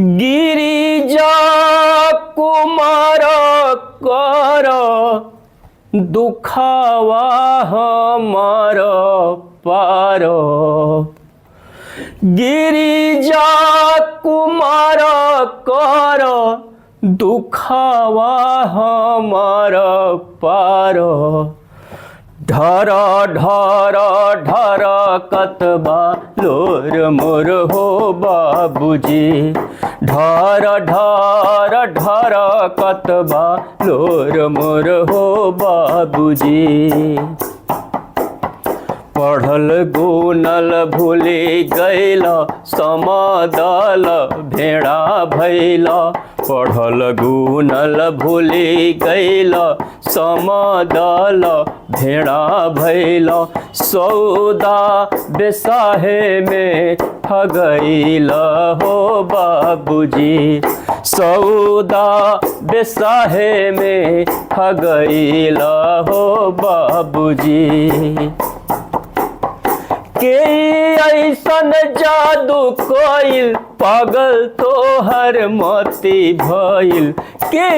गिरिजा कुमार कर दुखावा हमार पार। गिरिजा कुमार कर दुखावा हमार पार। ढर ढर ढर कतबा लोर मोर हो बाबूजी। ढर ढर ढर कतबा लोर मोर हो बाबूजी। पढ़ल गुनल भूली गैल समदल भेड़ा भैल। पढ़ल गुनल भूली गैल समदल भेड़ा भैल। सौदा बेसाहे में ठगैल हो बाबूजी। सौदा बेसाहे में ठगैल हो बाबूजी। के ऐसन जादू कोइल पागल तोहर मती भइल। के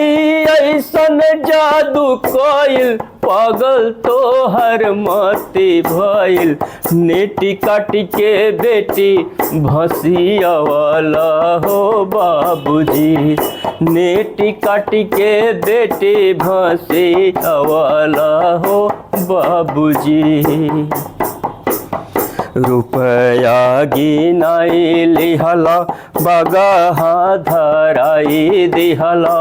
ऐसन जादू कोइल पागल तोहर मती भइल। नेटी काटी के बेटी भसियावाला हो बाबूजी। नेटी काटी के बेटी भसियावाला हो बाबूजी। रुपया गिनाई लिहला बगहा धराई दिहला।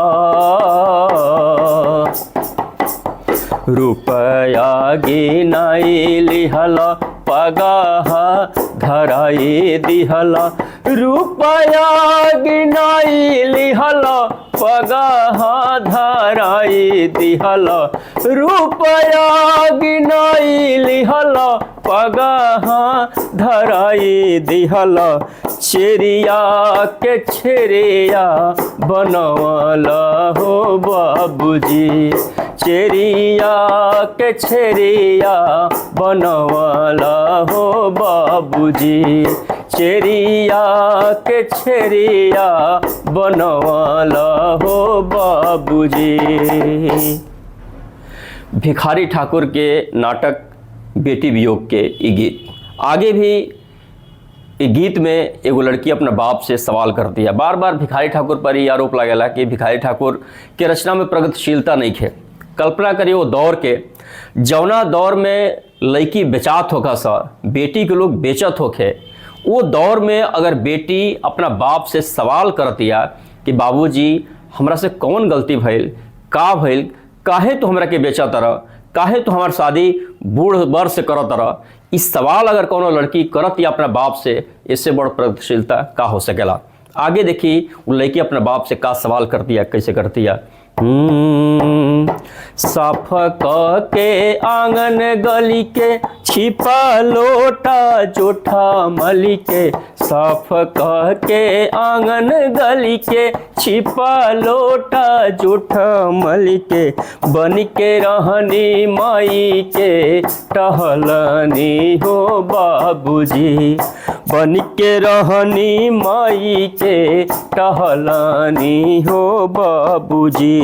रुपया गिनाई लिहला पगहा धराई दिहला। रुपया गिनाई लिहला पगहा धराई दिहला। रुपया गिनाई लिहला पगहा धराई दिहला। चेरिया के छेरिया बनवाला हो बाबूजी। चेरिया के छेरिया बनवाला हो बाबूजी। चेरिया के छेरिया बनवाला हो बाबूजी। भिखारी ठाकुर के नाटक बेटी वियोग के ये गीत। आगे भी ये गीत में एगो लड़की अपना बाप से सवाल करती है। बार बार भिखारी ठाकुर पर ये आरोप लगेला कि भिखारी ठाकुर के रचना में प्रगतिशीलता नहीं है। कल्पना करिए वो दौर के जौना दौर में लड़की बेचात होगा सा, बेटी के लोग बेचत होके, वो दौर में अगर बेटी अपना बाप से सवाल करतिया कि बाबूजी हमरा से कौन गलती भइल, का भइल, काहे तो हमरा के बेचा तरह, काहे तो हमार शादी बूढ़ बर से करत तरह। इस सवाल अगर कोनो लड़की करत या अपना बाप से, इससे बड़ प्रगतिशीलता का हो सकेला। आगे देखिए वो लड़की अपने बाप से का सवाल करती है, कैसे करती है। साफ के आंगन गली के छिपा लोटा जोठा मली के। साफ के आंगन गली के छिपा लोटा जोठा मली के। बन के रहनी माई के टहलनी हो बाबूजी। बन के रहनी माई के टहलनी हो बाबूजी।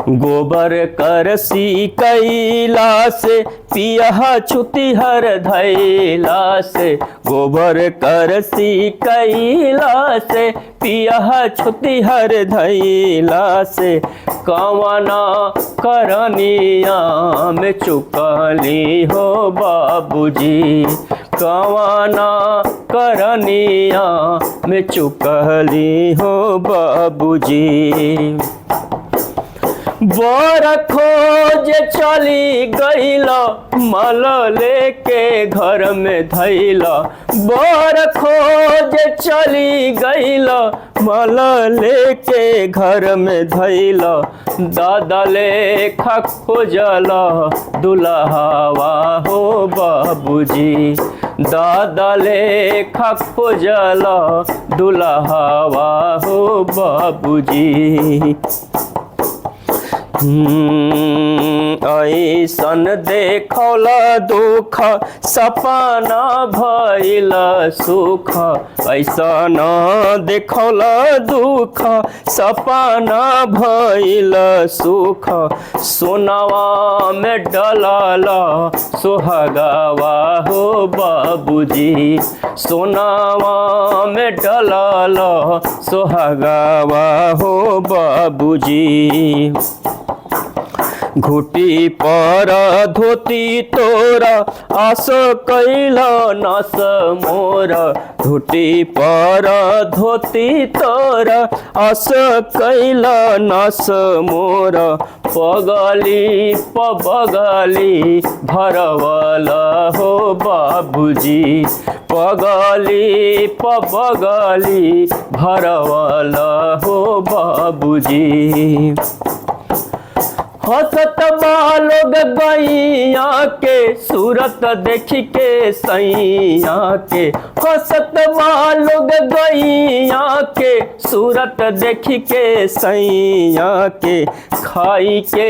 गोबर करसी कैला से पिया छुतिहर धैला से। गोबर करसी कैला से पिया छुतिहर धैला से। कवना करनिया में चुकली हो बाबूजी। कवना करनिया में चुकली हो बाबूजी। बर खोज चली गईला मल लेके घर में धैला। बर खोज चली गईला मल लेके घर में धैला। दादा लेखा खोजला दुल्हावा हो बाबूजी। दादा लेखा खोजला दुल्हावा हो बाबूजी। ऐसन देखल दुख सपना भइल सुख, ऐसन देखल दुख सपना भइल सुख, सोनावा में डलल सोहगावा हो बाबूजी, सोनावा में डलल सोहगावा हो बाबूजी। घुटी पर धोती तोरा आस कैल नस मोर, घुटी पर धोती तोरा आस कैल नस मोर, पगली पबगली भरवल हो बाबूजी, पगली पबगली भरवल हो बाबूजी। हंसत बालोग गैया के सूरत देख के सैया के, हंसत बालोग गैया के सूरत देख के सैया के, खाई के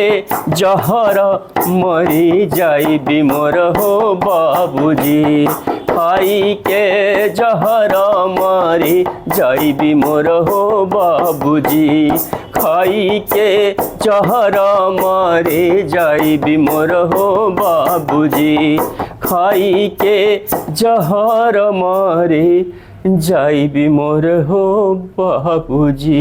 जहर मरी जाई बिमोर हो बाबूजी, खाई के जहर मरी जाई बिमोर हो बाबूजी, खाई के जहर मरे जाई बिमोर हो बाबूजी, खाई के जहर मरे जाई बिमोर हो बाबूजी।